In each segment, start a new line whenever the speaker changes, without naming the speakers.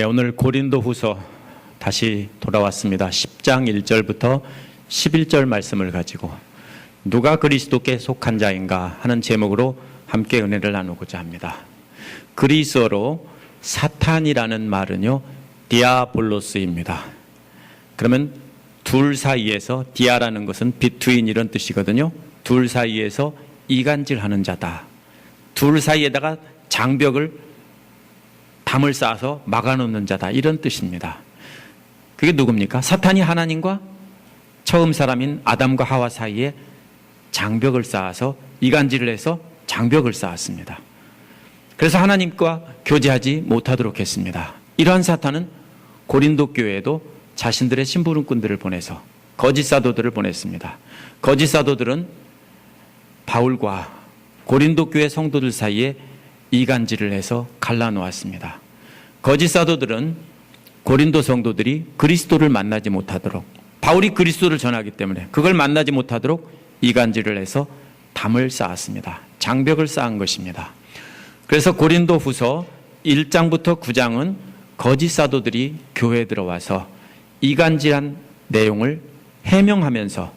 오늘 고린도후서 다시 돌아왔습니다. 10장 1절부터 11절 말씀을 가지고 누가 그리스도께 속한 자인가 하는 제목으로 함께 은혜를 나누고자 합니다. 그리스어로 사탄이라는 말은요, 디아볼로스입니다. 그러면 둘 사이에서, 디아라는 것은 between 이런 뜻이거든요. 둘 사이에서 이간질하는 자다. 둘 사이에다가 장벽을 담을 쌓아서 막아놓는 자다, 이런 뜻입니다. 그게 누굽니까? 사탄이 하나님과 처음 사람인 아담과 하와 사이에 장벽을 쌓아서 이간질을 해서 장벽을 쌓았습니다. 그래서 하나님과 교제하지 못하도록 했습니다. 이러한 사탄은 고린도 교회에도 자신들의 심부름꾼들을 보내서 거짓 사도들을 보냈습니다. 거짓 사도들은 바울과 고린도 교회 성도들 사이에 이간질을 해서 갈라놓았습니다. 거짓 사도들은 고린도 성도들이 그리스도를 만나지 못하도록, 바울이 그리스도를 전하기 때문에 그걸 만나지 못하도록 이간질을 해서 담을 쌓았습니다. 장벽을 쌓은 것입니다. 그래서 고린도 후서 1장부터 9장은 거짓 사도들이 교회에 들어와서 이간질한 내용을 해명하면서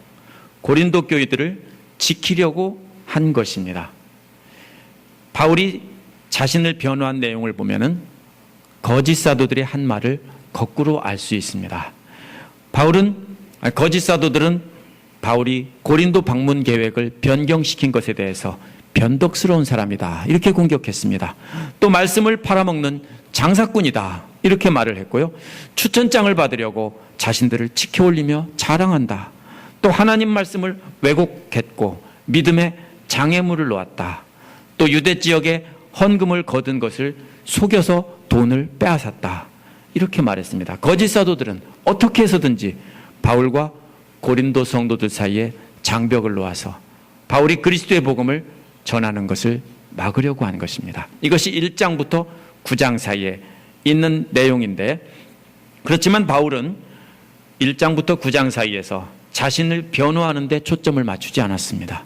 고린도 교회들을 지키려고 한 것입니다. 바울이 자신을 변호한 내용을 보면은 거짓 사도들의 한 말을 거꾸로 알 수 있습니다. 거짓 사도들은 바울이 고린도 방문 계획을 변경시킨 것에 대해서 변덕스러운 사람이다, 이렇게 공격했습니다. 또 말씀을 팔아먹는 장사꾼이다, 이렇게 말을 했고요. 추천장을 받으려고 자신들을 치켜올리며 자랑한다. 또 하나님 말씀을 왜곡했고 믿음에 장애물을 놓았다. 또 유대 지역에 헌금을 거둔 것을 속여서 돈을 빼앗았다, 이렇게 말했습니다. 거짓 사도들은 어떻게 해서든지 바울과 고린도 성도들 사이에 장벽을 놓아서 바울이 그리스도의 복음을 전하는 것을 막으려고 한 것입니다. 이것이 1장부터 9장 사이에 있는 내용인데, 그렇지만 바울은 1장부터 9장 사이에서 자신을 변호하는 데 초점을 맞추지 않았습니다.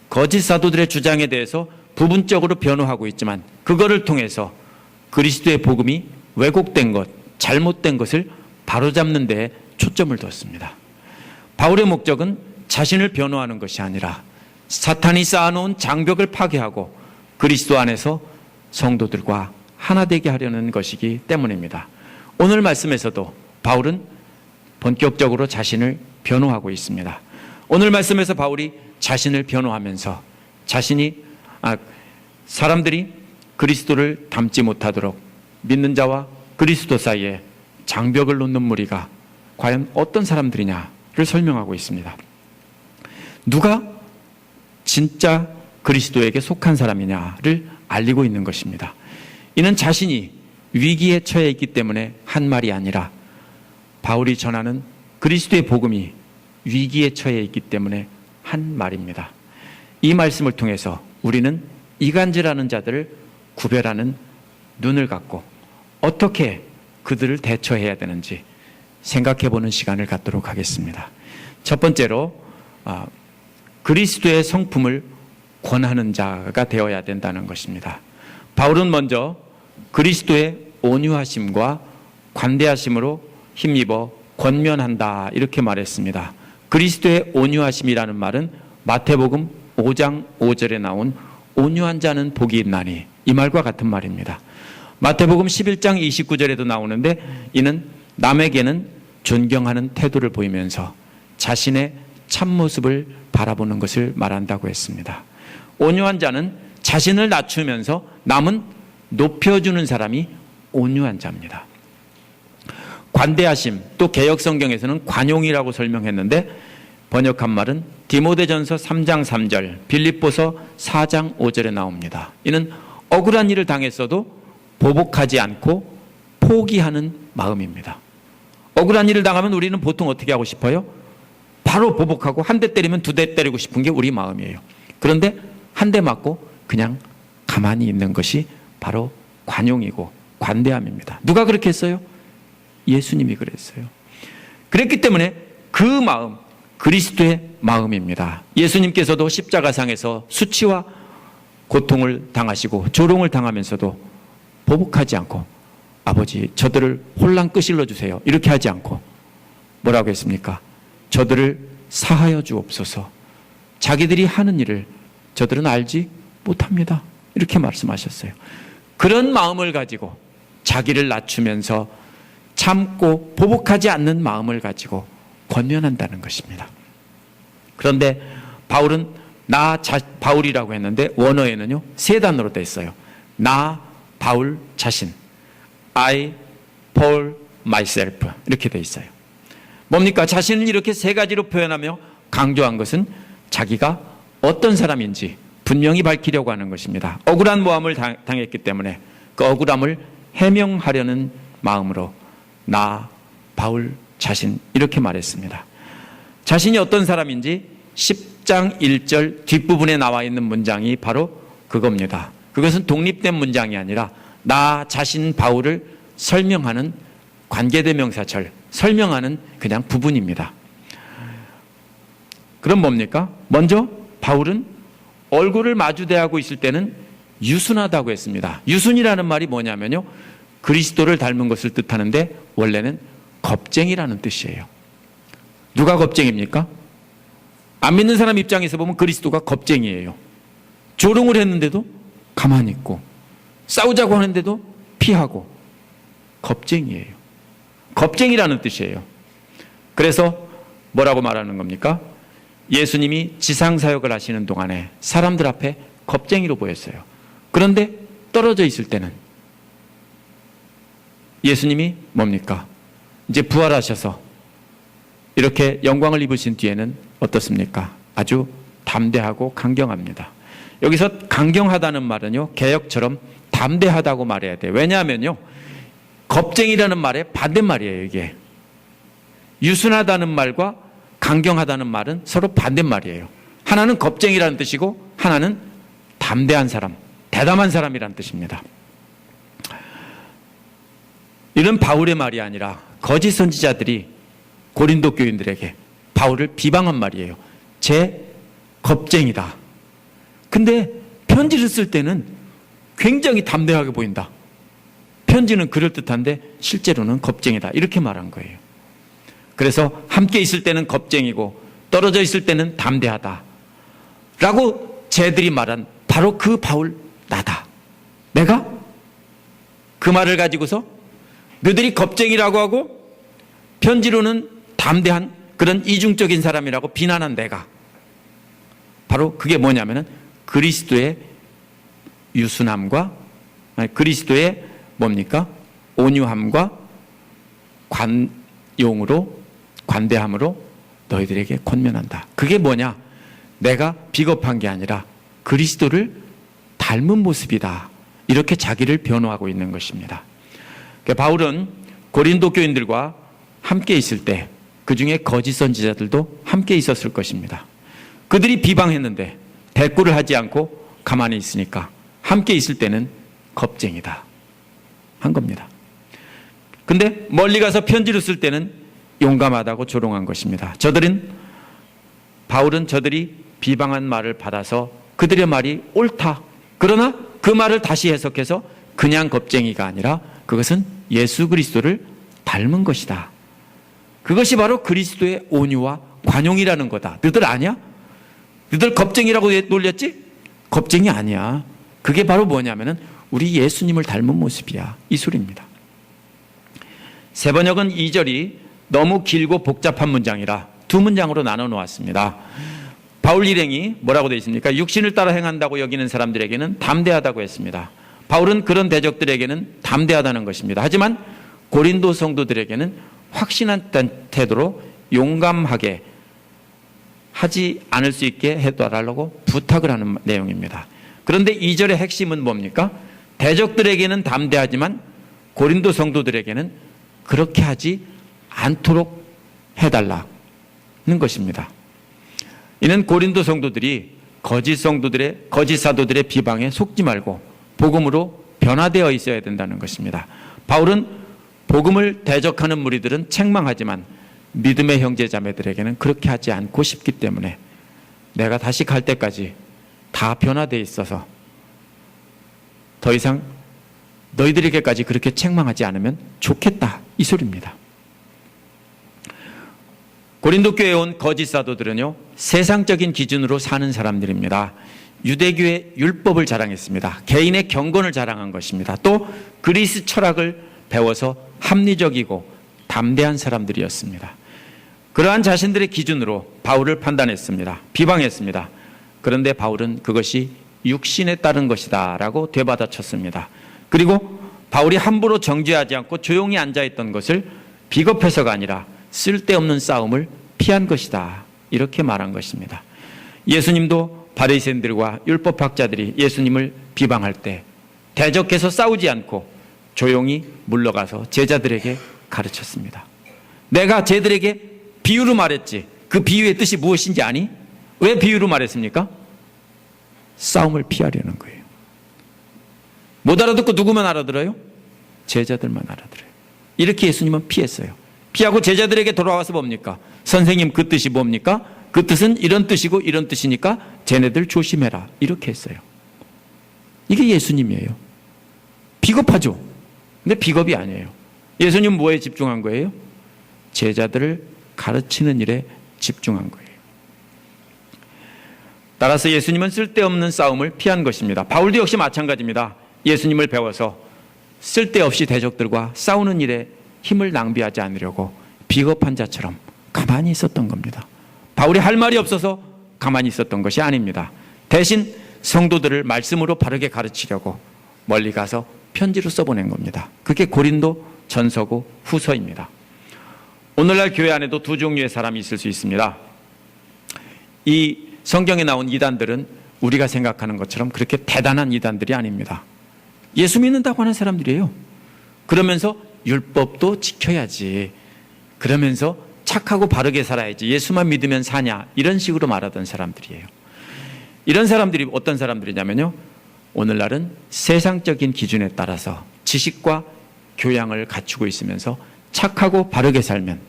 거짓 사도들의 주장에 대해서 부분적으로 변호하고 있지만 그거를 통해서 그리스도의 복음이 왜곡된 것, 잘못된 것을 바로잡는 데에 초점을 뒀습니다. 바울의 목적은 자신을 변호하는 것이 아니라 사탄이 쌓아놓은 장벽을 파괴하고 그리스도 안에서 성도들과 하나 되게 하려는 것이기 때문입니다. 오늘 말씀에서도 바울은 본격적으로 자신을 변호하고 있습니다. 오늘 말씀에서 바울이 자신을 변호하면서 사람들이 그리스도를 닮지 못하도록 믿는 자와 그리스도 사이에 장벽을 놓는 무리가 과연 어떤 사람들이냐를 설명하고 있습니다. 누가 진짜 그리스도에게 속한 사람이냐를 알리고 있는 것입니다. 이는 자신이 위기에 처해 있기 때문에 한 말이 아니라 바울이 전하는 그리스도의 복음이 위기에 처해 있기 때문에 한 말입니다. 이 말씀을 통해서 우리는 이간질하는 자들을 구별하는 눈을 갖고 어떻게 그들을 대처해야 되는지 생각해보는 시간을 갖도록 하겠습니다. 첫 번째로 그리스도의 성품을 권하는 자가 되어야 된다는 것입니다. 바울은 먼저 그리스도의 온유하심과 관대하심으로 힘입어 권면한다, 이렇게 말했습니다. 그리스도의 온유하심이라는 말은 마태복음 5장 5절에 나온 온유한 자는 복이 있나니, 이 말과 같은 말입니다. 마태복음 11장 29절에도 나오는데 이는 남에게는 존경하는 태도를 보이면서 자신의 참모습을 바라보는 것을 말한다고 했습니다. 온유한 자는 자신을 낮추면서 남은 높여주는 사람이 온유한 자입니다. 관대하심, 또 개역성경에서는 관용이라고 설명했는데 번역한 말은 디모데전서 3장 3절, 빌립보서 4장 5절에 나옵니다. 이는 억울한 일을 당했어도 보복하지 않고 포기하는 마음입니다. 억울한 일을 당하면 우리는 보통 어떻게 하고 싶어요? 바로 보복하고 한 대 때리면 두 대 때리고 싶은 게 우리 마음이에요. 그런데 한 대 맞고 그냥 가만히 있는 것이 바로 관용이고 관대함입니다. 누가 그렇게 했어요? 예수님이 그랬어요. 그랬기 때문에 그 마음, 그리스도의 마음입니다. 예수님께서도 십자가상에서 수치와 고통을 당하시고 조롱을 당하면서도 보복하지 않고 아버지, 저들을 혼란 끄실러 주세요. 이렇게 하지 않고 뭐라고 했습니까? 저들을 사하여 주옵소서. 자기들이 하는 일을 저들은 알지 못합니다. 이렇게 말씀하셨어요. 그런 마음을 가지고 자기를 낮추면서 참고 보복하지 않는 마음을 가지고 권면한다는 것입니다. 그런데 바울은 바울이라고 했는데 원어에는요, 세 단어로 되어 있어요. 나 바울 자신, I Paul myself 이렇게 되어 있어요. 뭡니까? 자신을 이렇게 세 가지로 표현하며 강조한 것은 자기가 어떤 사람인지 분명히 밝히려고 하는 것입니다. 억울한 모함을 당했기 때문에 그 억울함을 해명하려는 마음으로 나 바울 자신 이렇게 말했습니다. 자신이 어떤 사람인지 10장 1절 뒷부분에 나와 있는 문장이 바로 그겁니다. 그것은 독립된 문장이 아니라 나 자신 바울을 설명하는 관계대명사절, 설명하는 그냥 부분입니다. 그럼 뭡니까? 먼저 바울은 얼굴을 마주대하고 있을 때는 유순하다고 했습니다. 유순이라는 말이 뭐냐면요, 그리스도를 닮은 것을 뜻하는데 원래는 겁쟁이라는 뜻이에요. 누가 겁쟁입니까? 안 믿는 사람 입장에서 보면 그리스도가 겁쟁이에요. 조롱을 했는데도 가만히 있고, 싸우자고 하는데도 피하고, 겁쟁이에요. 겁쟁이라는 뜻이에요. 그래서 뭐라고 말하는 겁니까? 예수님이 지상사역을 하시는 동안에 사람들 앞에 겁쟁이로 보였어요. 그런데 떨어져 있을 때는 예수님이 뭡니까? 이제 부활하셔서 이렇게 영광을 입으신 뒤에는 어떻습니까? 아주 담대하고 강경합니다. 여기서 강경하다는 말은요, 개역처럼 담대하다고 말해야 돼요. 왜냐하면요, 겁쟁이라는 말의 반대말이에요. 이게 유순하다는 말과 강경하다는 말은 서로 반대말이에요. 하나는 겁쟁이라는 뜻이고 하나는 담대한 사람, 대담한 사람이라는 뜻입니다. 이런 바울의 말이 아니라 거짓 선지자들이 고린도 교인들에게 바울을 비방한 말이에요. 쟤 겁쟁이다. 근데 편지를 쓸 때는 굉장히 담대하게 보인다. 편지는 그럴듯한데 실제로는 겁쟁이다. 이렇게 말한 거예요. 그래서 함께 있을 때는 겁쟁이고 떨어져 있을 때는 담대하다 라고 쟤들이 말한 바로 그 바울 나다. 내가 그 말을 가지고서 너희들이 겁쟁이라고 하고 편지로는 담대한 그런 이중적인 사람이라고 비난한 내가, 바로 그게 뭐냐면은 그리스도의 유순함과, 그리스도의 뭡니까? 온유함과 관대함으로 너희들에게 권면한다. 그게 뭐냐? 내가 비겁한 게 아니라 그리스도를 닮은 모습이다. 이렇게 자기를 변호하고 있는 것입니다. 바울은 고린도 교인들과 함께 있을 때 그 중에 거짓 선지자들도 함께 있었을 것입니다. 그들이 비방했는데 대꾸를 하지 않고 가만히 있으니까 함께 있을 때는 겁쟁이다 한 겁니다. 근데 멀리 가서 편지를 쓸 때는 용감하다고 조롱한 것입니다. 바울은 저들이 비방한 말을 받아서 그들의 말이 옳다. 그러나 그 말을 다시 해석해서 그냥 겁쟁이가 아니라 그것은 예수 그리스도를 닮은 것이다. 그것이 바로 그리스도의 온유와 관용이라는 거다. 너희들 아냐? 너희들 겁쟁이라고 놀렸지? 겁쟁이 아니야. 그게 바로 뭐냐면은 우리 예수님을 닮은 모습이야. 이 소리입니다. 세 번역은 2절이 너무 길고 복잡한 문장이라 두 문장으로 나눠 놓았습니다. 바울 일행이 뭐라고 되어 있습니까? 육신을 따라 행한다고 여기는 사람들에게는 담대하다고 했습니다. 바울은 그런 대적들에게는 담대하다는 것입니다. 하지만 고린도 성도들에게는 확신한 태도로 용감하게 하지 않을 수 있게 해달라고 부탁을 하는 내용입니다. 그런데 2절의 핵심은 뭡니까? 대적들에게는 담대하지만 고린도 성도들에게는 그렇게 하지 않도록 해달라는 것입니다. 이는 고린도 성도들이 거짓 사도들의 비방에 속지 말고 복음으로 변화되어 있어야 된다는 것입니다. 바울은 복음을 대적하는 무리들은 책망하지만 믿음의 형제 자매들에게는 그렇게 하지 않고 싶기 때문에 내가 다시 갈 때까지 다 변화되어 있어서 더 이상 너희들에게까지 그렇게 책망하지 않으면 좋겠다, 이 소리입니다. 고린도 교회에 온 거짓 사도들은요, 세상적인 기준으로 사는 사람들입니다. 유대교의 율법을 자랑했습니다. 개인의 경건을 자랑한 것입니다. 또 그리스 철학을 배워서 합리적이고 담대한 사람들이었습니다. 그러한 자신들의 기준으로 바울을 판단했습니다. 비방했습니다. 그런데 바울은 그것이 육신에 따른 것이다 라고 되받아쳤습니다. 그리고 바울이 함부로 정죄하지 않고 조용히 앉아있던 것을 비겁해서가 아니라 쓸데없는 싸움을 피한 것이다, 이렇게 말한 것입니다. 예수님도 바리새인들과 율법학자들이 예수님을 비방할 때 대적해서 싸우지 않고 조용히 물러가서 제자들에게 가르쳤습니다. 내가 쟤들에게 비유로 말했지, 그 비유의 뜻이 무엇인지 아니? 왜 비유로 말했습니까? 싸움을 피하려는 거예요. 못 알아듣고 누구만 알아들어요? 제자들만 알아들어요. 이렇게 예수님은 피했어요. 피하고 제자들에게 돌아와서 뭡니까? 선생님, 그 뜻이 뭡니까? 그 뜻은 이런 뜻이고 이런 뜻이니까 쟤네들 조심해라, 이렇게 했어요. 이게 예수님이에요. 비겁하죠? 근데 비겁이 아니에요. 예수님은 뭐에 집중한 거예요? 제자들을 가르치는 일에 집중한 거예요. 따라서 예수님은 쓸데없는 싸움을 피한 것입니다. 바울도 역시 마찬가지입니다. 예수님을 배워서 쓸데없이 대적들과 싸우는 일에 힘을 낭비하지 않으려고 비겁한 자처럼 가만히 있었던 겁니다. 바울이 할 말이 없어서 가만히 있었던 것이 아닙니다. 대신 성도들을 말씀으로 바르게 가르치려고 멀리 가서 편지로 써보낸 겁니다. 그게 고린도 전서고 후서입니다. 오늘날 교회 안에도 두 종류의 사람이 있을 수 있습니다. 이 성경에 나온 이단들은 우리가 생각하는 것처럼 그렇게 대단한 이단들이 아닙니다. 예수 믿는다고 하는 사람들이에요. 그러면서 율법도 지켜야지, 그러면서 착하고 바르게 살아야지, 예수만 믿으면 사냐, 이런 식으로 말하던 사람들이에요. 이런 사람들이 어떤 사람들이냐면요, 오늘날은 세상적인 기준에 따라서 지식과 교양을 갖추고 있으면서 착하고 바르게 살면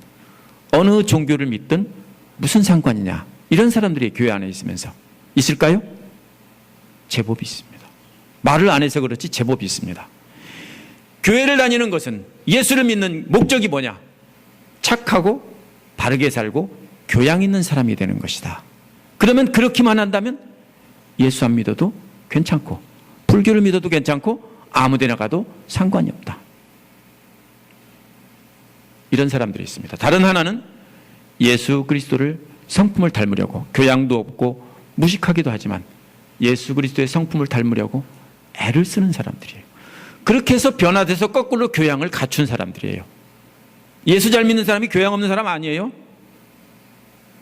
어느 종교를 믿든 무슨 상관이냐, 이런 사람들이 교회 안에 있으면서 있을까요? 제법 있습니다. 말을 안 해서 그렇지 제법 있습니다. 교회를 다니는 것은, 예수를 믿는 목적이 뭐냐? 착하고 바르게 살고 교양 있는 사람이 되는 것이다. 그러면 그렇게만 한다면 예수 안 믿어도 괜찮고 불교를 믿어도 괜찮고 아무 데나 가도 상관이 없다. 이런 사람들이 있습니다. 다른 하나는 예수 그리스도를 성품을 닮으려고 교양도 없고 무식하기도 하지만 예수 그리스도의 성품을 닮으려고 애를 쓰는 사람들이에요. 그렇게 해서 변화돼서 거꾸로 교양을 갖춘 사람들이에요. 예수 잘 믿는 사람이 교양 없는 사람 아니에요?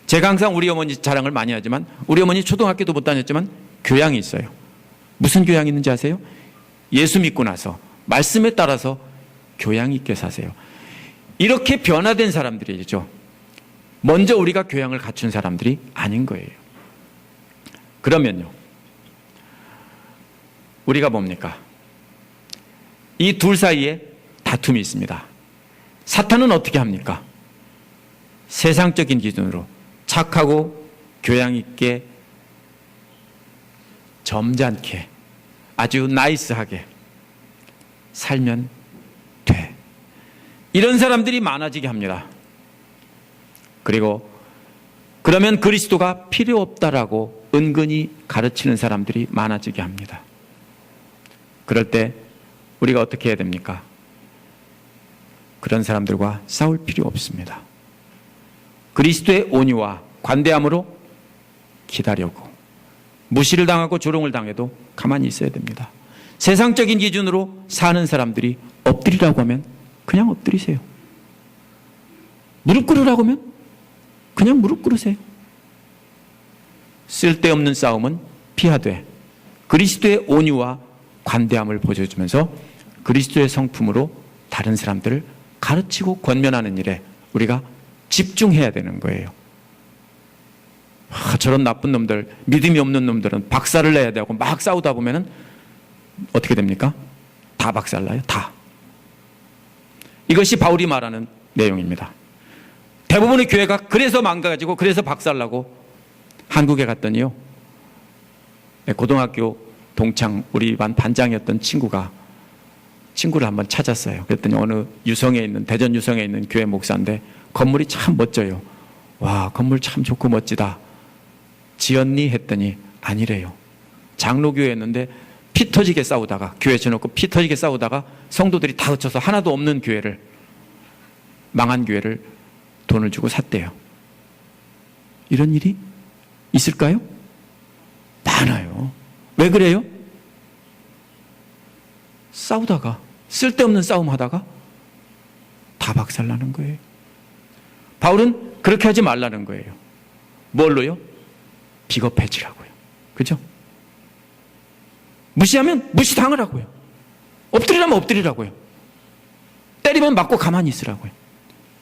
제가 항상 우리 어머니 자랑을 많이 하지만 우리 어머니 초등학교도 못 다녔지만 교양이 있어요. 무슨 교양이 있는지 아세요? 예수 믿고 나서 말씀에 따라서 교양 있게 사세요. 이렇게 변화된 사람들이죠. 먼저 우리가 교양을 갖춘 사람들이 아닌 거예요. 그러면요, 우리가 뭡니까? 이 둘 사이에 다툼이 있습니다. 사탄은 어떻게 합니까? 세상적인 기준으로 착하고 교양 있게 점잖게 아주 나이스하게 살면 돼, 이런 사람들이 많아지게 합니다. 그리고 그러면 그리스도가 필요 없다라고 은근히 가르치는 사람들이 많아지게 합니다. 그럴 때 우리가 어떻게 해야 됩니까? 그런 사람들과 싸울 필요 없습니다. 그리스도의 온유와 관대함으로 기다려고, 무시를 당하고 조롱을 당해도 가만히 있어야 됩니다. 세상적인 기준으로 사는 사람들이 엎드리라고 하면 그냥 엎드리세요. 무릎 꿇으라고 하면 그냥 무릎 꿇으세요. 쓸데없는 싸움은 피하되 그리스도의 온유와 관대함을 보여주면서 그리스도의 성품으로 다른 사람들을 가르치고 권면하는 일에 우리가 집중해야 되는 거예요. 저런 나쁜 놈들, 믿음이 없는 놈들은 박살을 내야 되고 막 싸우다 보면은 어떻게 됩니까? 다 박살나요. 다. 이것이 바울이 말하는 내용입니다. 대부분의 교회가 그래서 망가지고 그래서 박살나고, 한국에 갔더니요, 고등학교 동창 우리 반 반장이었던 친구가 친구를 한번 찾았어요. 그랬더니 어느 유성에 있는, 대전 유성에 있는 교회 목사인데 건물이 참 멋져요. 와, 건물 참 좋고 멋지다. 지었니? 했더니 아니래요. 장로교회였는데 피 터지게 싸우다가, 교회 쳐놓고 피 터지게 싸우다가 성도들이 다 흩쳐서 하나도 없는 교회를, 망한 교회를 돈을 주고 샀대요. 이런 일이 있을까요? 많아요. 왜 그래요? 싸우다가, 쓸데없는 싸움 하다가 다 박살나는 거예요. 바울은 그렇게 하지 말라는 거예요. 뭘로요? 비겁해지라고요. 그죠? 무시하면 무시당하라고요. 엎드리라면 엎드리라고요. 때리면 맞고 가만히 있으라고요.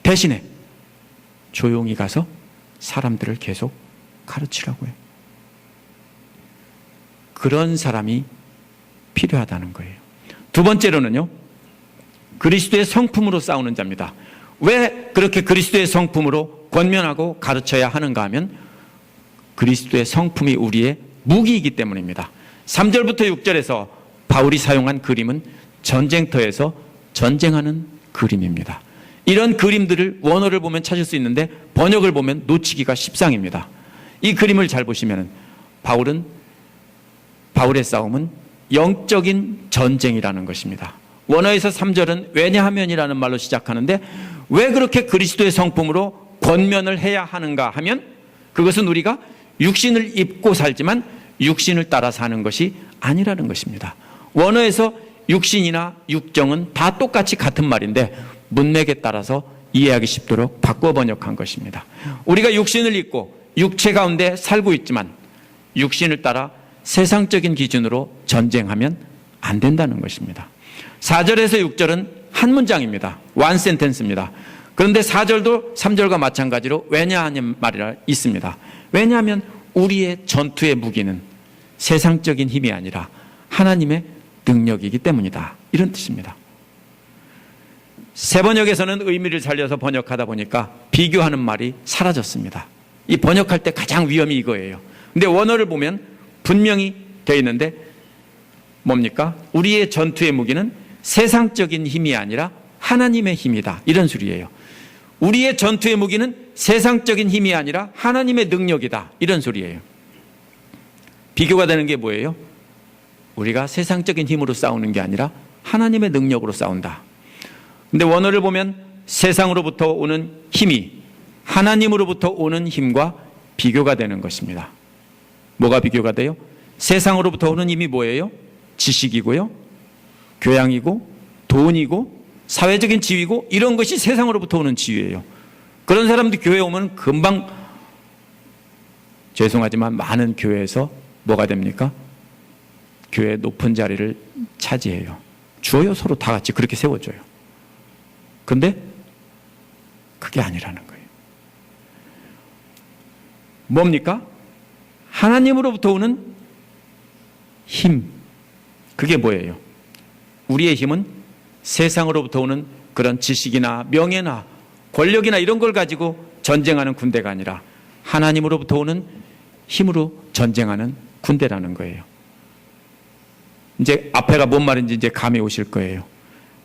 대신에 조용히 가서 사람들을 계속 가르치라고요. 그런 사람이 필요하다는 거예요. 두 번째로는요, 그리스도의 성품으로 싸우는 자입니다. 왜 그렇게 그리스도의 성품으로 권면하고 가르쳐야 하는가 하면 그리스도의 성품이 우리의 무기이기 때문입니다. 3절부터 6절에서 바울이 사용한 그림은 전쟁터에서 전쟁하는 그림입니다. 이런 그림들을 원어를 보면 찾을 수 있는데 번역을 보면 놓치기가 십상입니다. 이 그림을 잘 보시면 바울의 싸움은 영적인 전쟁이라는 것입니다. 원어에서 3절은 왜냐하면이라는 말로 시작하는데 왜 그렇게 그리스도의 성품으로 권면을 해야 하는가 하면 그것은 우리가 육신을 입고 살지만 육신을 따라 사는 것이 아니라는 것입니다. 원어에서 육신이나 육정은 다 똑같이 같은 말인데 문맥에 따라서 이해하기 쉽도록 바꿔 번역한 것입니다. 우리가 육신을 입고 육체 가운데 살고 있지만 육신을 따라 세상적인 기준으로 전쟁하면 안 된다는 것입니다. 4절에서 6절은 한 문장입니다. one sentence입니다. 그런데 4절도 3절과 마찬가지로 왜냐하는 말이 있습니다. 왜냐하면 우리의 전투의 무기는 세상적인 힘이 아니라 하나님의 능력이기 때문이다. 이런 뜻입니다. 새 번역에서는 의미를 살려서 번역하다 보니까 비교하는 말이 사라졌습니다. 이 번역할 때 가장 위험이 이거예요. 근데 원어를 보면 분명히 되어 있는데 뭡니까? 우리의 전투의 무기는 세상적인 힘이 아니라 하나님의 힘이다. 이런 소리예요. 우리의 전투의 무기는 세상적인 힘이 아니라 하나님의 능력이다. 이런 소리예요. 비교가 되는 게 뭐예요? 우리가 세상적인 힘으로 싸우는 게 아니라 하나님의 능력으로 싸운다. 근데 원어를 보면 세상으로부터 오는 힘이 하나님으로부터 오는 힘과 비교가 되는 것입니다. 뭐가 비교가 돼요? 세상으로부터 오는 힘이 뭐예요? 지식이고요, 교양이고, 돈이고, 사회적인 지위고, 이런 것이 세상으로부터 오는 지위예요. 그런 사람들 교회에 오면 금방, 죄송하지만 많은 교회에서 뭐가 됩니까? 교회 높은 자리를 차지해요. 주어요. 서로 다 같이 그렇게 세워줘요. 근데 그게 아니라는 거예요. 뭡니까? 하나님으로부터 오는 힘. 그게 뭐예요? 우리의 힘은 세상으로부터 오는 그런 지식이나 명예나 권력이나 이런 걸 가지고 전쟁하는 군대가 아니라 하나님으로부터 오는 힘으로 전쟁하는 군대라는 거예요. 이제 앞에가 뭔 말인지 이제 감이 오실 거예요.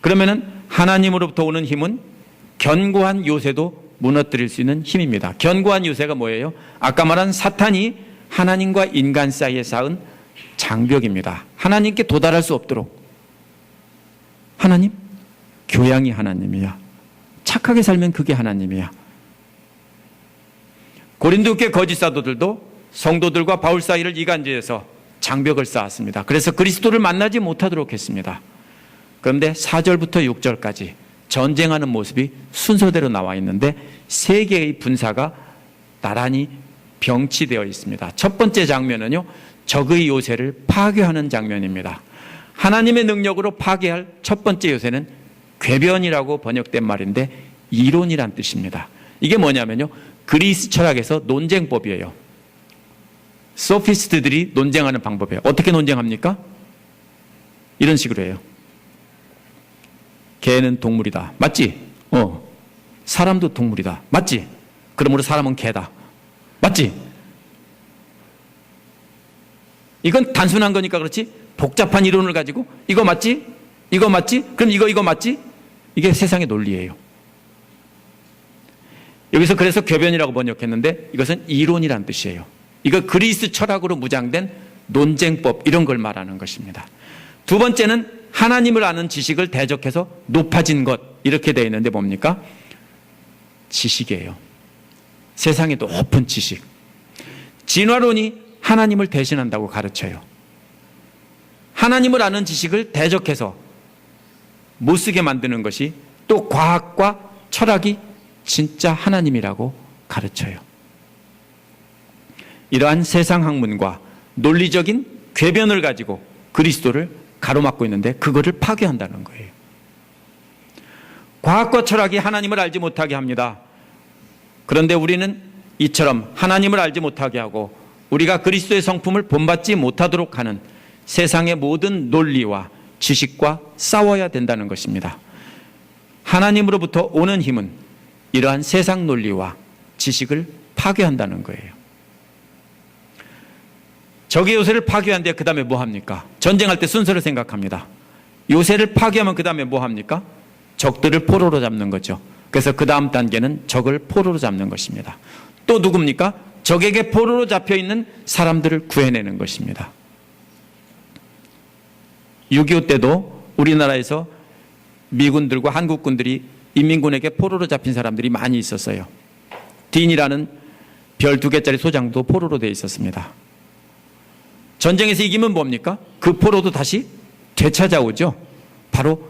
그러면은 하나님으로부터 오는 힘은 견고한 요새도 무너뜨릴 수 있는 힘입니다. 견고한 요새가 뭐예요? 아까 말한 사탄이 하나님과 인간 사이에 쌓은 장벽입니다. 하나님께 도달할 수 없도록. 하나님? 교양이 하나님이야. 착하게 살면 그게 하나님이야. 고린도 교회 거짓 사도들도 성도들과 바울 사이를 이간질해서 장벽을 쌓았습니다. 그래서 그리스도를 만나지 못하도록 했습니다. 그런데 4절부터 6절까지 전쟁하는 모습이 순서대로 나와 있는데 세 개의 분사가 나란히 병치되어 있습니다. 첫 번째 장면은요, 적의 요새를 파괴하는 장면입니다. 하나님의 능력으로 파괴할 첫 번째 요새는 궤변이라고 번역된 말인데 이론이란 뜻입니다. 이게 뭐냐면요, 그리스 철학에서 논쟁법이에요. 소피스트들이 논쟁하는 방법이에요. 어떻게 논쟁합니까? 이런 식으로 해요. 개는 동물이다. 맞지? 사람도 동물이다. 맞지? 그러므로 사람은 개다. 맞지? 이건 단순한 거니까 그렇지 복잡한 이론을 가지고 이거 맞지? 이거 맞지? 그럼 이거 맞지? 이게 세상의 논리예요. 여기서 그래서 궤변이라고 번역했는데 이것은 이론이란 뜻이에요. 이거 그리스 철학으로 무장된 논쟁법 이런 걸 말하는 것입니다. 두 번째는 하나님을 아는 지식을 대적해서 높아진 것 이렇게 되어 있는데 뭡니까? 지식이에요. 세상의 높은 지식. 진화론이 하나님을 대신한다고 가르쳐요. 하나님을 아는 지식을 대적해서 못쓰게 만드는 것이 또 과학과 철학이 진짜 하나님이라고 가르쳐요. 이러한 세상 학문과 논리적인 궤변을 가지고 그리스도를 가로막고 있는데 그거를 파괴한다는 거예요. 과학과 철학이 하나님을 알지 못하게 합니다. 그런데 우리는 이처럼 하나님을 알지 못하게 하고 우리가 그리스도의 성품을 본받지 못하도록 하는 세상의 모든 논리와 지식과 싸워야 된다는 것입니다. 하나님으로부터 오는 힘은 이러한 세상 논리와 지식을 파괴한다는 거예요. 적의 요새를 파괴한데 그 다음에 뭐 합니까? 전쟁할 때 순서를 생각합니다. 요새를 파괴하면 그 다음에 뭐 합니까? 적들을 포로로 잡는 거죠. 그래서 그 다음 단계는 적을 포로로 잡는 것입니다. 또 누굽니까? 적에게 포로로 잡혀있는 사람들을 구해내는 것입니다. 6.25 때도 우리나라에서 미군들과 한국군들이 인민군에게 포로로 잡힌 사람들이 많이 있었어요. 딘이라는 별 2개짜리 소장도 포로로 되어 있었습니다. 전쟁에서 이기면 뭡니까? 그 포로도 다시 되찾아오죠. 바로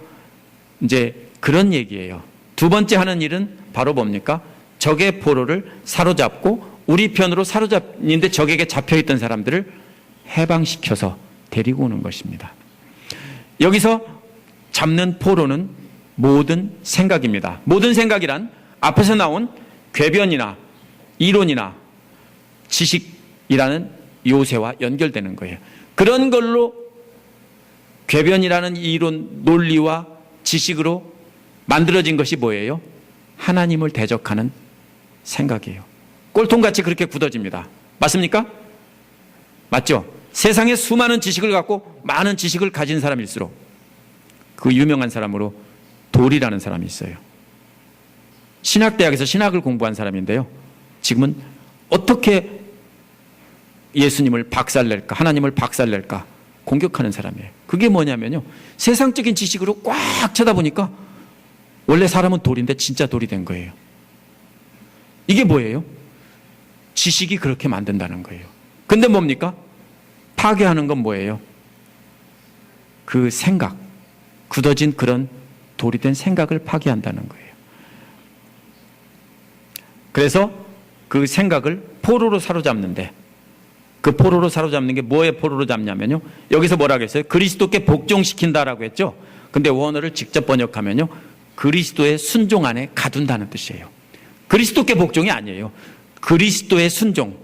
이제 그런 얘기예요. 두 번째 하는 일은 바로 뭡니까? 적의 포로를 사로잡고 우리 편으로 사로잡는데 적에게 잡혀있던 사람들을 해방시켜서 데리고 오는 것입니다. 여기서 잡는 포로는 모든 생각입니다. 모든 생각이란 앞에서 나온 궤변이나 이론이나 지식이라는 요새와 연결되는 거예요. 그런 걸로 궤변이라는 이론, 논리와 지식으로 만들어진 것이 뭐예요? 하나님을 대적하는 생각이에요. 꼴통같이 그렇게 굳어집니다. 맞습니까? 맞죠? 세상에 수많은 지식을 갖고 많은 지식을 가진 사람일수록 그 유명한 사람으로 돌이라는 사람이 있어요. 신학대학에서 신학을 공부한 사람인데요. 지금은 어떻게 예수님을 박살낼까, 하나님을 박살낼까 공격하는 사람이에요. 그게 뭐냐면요. 세상적인 지식으로 꽉 쳐다보니까 원래 사람은 돌인데 진짜 돌이 된 거예요. 이게 뭐예요? 지식이 그렇게 만든다는 거예요. 근데 뭡니까? 파괴하는 건 뭐예요? 그 생각, 굳어진 그런 돌이 된 생각을 파괴한다는 거예요. 그래서 그 생각을 포로로 사로잡는데 그 포로로 사로잡는 게 뭐에 포로로 잡냐면요. 여기서 뭐라고 했어요? 그리스도께 복종시킨다라고 했죠. 근데 원어를 직접 번역하면요. 그리스도의 순종 안에 가둔다는 뜻이에요. 그리스도께 복종이 아니에요. 그리스도의 순종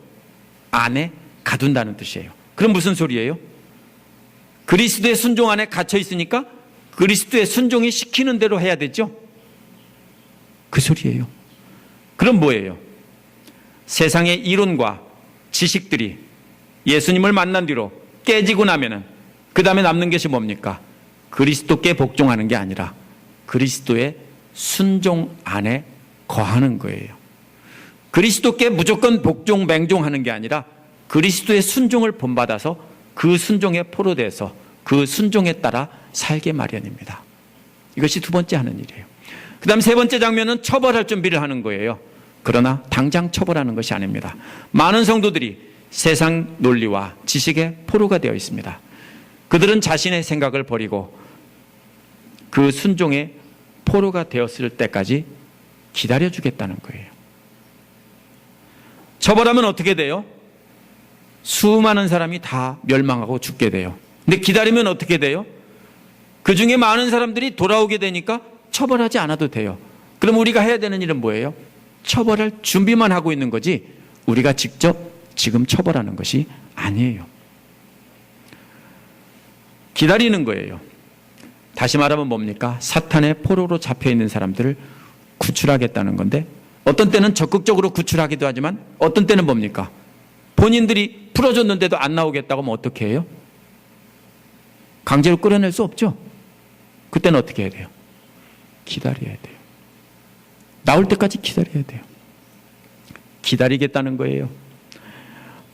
안에 가둔다는 뜻이에요. 그럼 무슨 소리예요? 그리스도의 순종 안에 갇혀 있으니까 그리스도의 순종이 시키는 대로 해야 되죠? 그 소리예요. 그럼 뭐예요? 세상의 이론과 지식들이 예수님을 만난 뒤로 깨지고 나면은 그 다음에 남는 것이 뭡니까? 그리스도께 복종하는 게 아니라 그리스도의 순종 안에 거하는 거예요. 그리스도께 무조건 복종, 맹종하는 게 아니라 그리스도의 순종을 본받아서 그 순종에 포로돼서 그 순종에 따라 살게 마련입니다. 이것이 두 번째 하는 일이에요. 그 다음 세 번째 장면은 처벌할 준비를 하는 거예요. 그러나 당장 처벌하는 것이 아닙니다. 많은 성도들이 세상 논리와 지식의 포로가 되어 있습니다. 그들은 자신의 생각을 버리고 그 순종의 포로가 되었을 때까지 기다려주겠다는 거예요. 처벌하면 어떻게 돼요? 수많은 사람이 다 멸망하고 죽게 돼요. 근데 기다리면 어떻게 돼요? 그 중에 많은 사람들이 돌아오게 되니까 처벌하지 않아도 돼요. 그럼 우리가 해야 되는 일은 뭐예요? 처벌할 준비만 하고 있는 거지 우리가 직접 지금 처벌하는 것이 아니에요. 기다리는 거예요. 다시 말하면 뭡니까? 사탄의 포로로 잡혀있는 사람들을 구출하겠다는 건데 어떤 때는 적극적으로 구출하기도 하지만 어떤 때는 뭡니까? 본인들이 풀어줬는데도 안 나오겠다고 하면 어떻게 해요? 강제로 끌어낼 수 없죠. 그때는 어떻게 해야 돼요? 기다려야 돼요. 나올 때까지 기다려야 돼요. 기다리겠다는 거예요.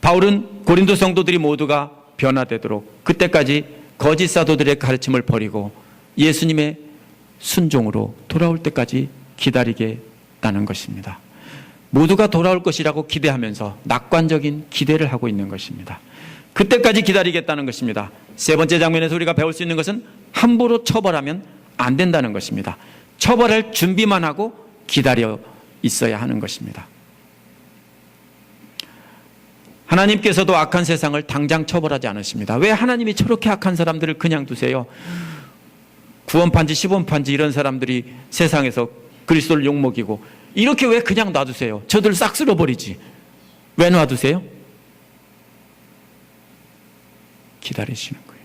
바울은 고린도 성도들이 모두가 변화되도록 그때까지 거짓 사도들의 가르침을 버리고 예수님의 순종으로 돌아올 때까지 기다리겠다는 것입니다. 모두가 돌아올 것이라고 기대하면서 낙관적인 기대를 하고 있는 것입니다. 그때까지 기다리겠다는 것입니다. 세 번째 장면에서 우리가 배울 수 있는 것은 함부로 처벌하면 안 된다는 것입니다. 처벌할 준비만 하고 기다려 있어야 하는 것입니다. 하나님께서도 악한 세상을 당장 처벌하지 않으십니다. 왜 하나님이 저렇게 악한 사람들을 그냥 두세요? 구원판지 시본판지 이런 사람들이 세상에서 그리스도를 욕먹이고 이렇게 왜 그냥 놔두세요? 저들 싹 쓸어버리지. 왜 놔두세요? 기다리시는 거예요.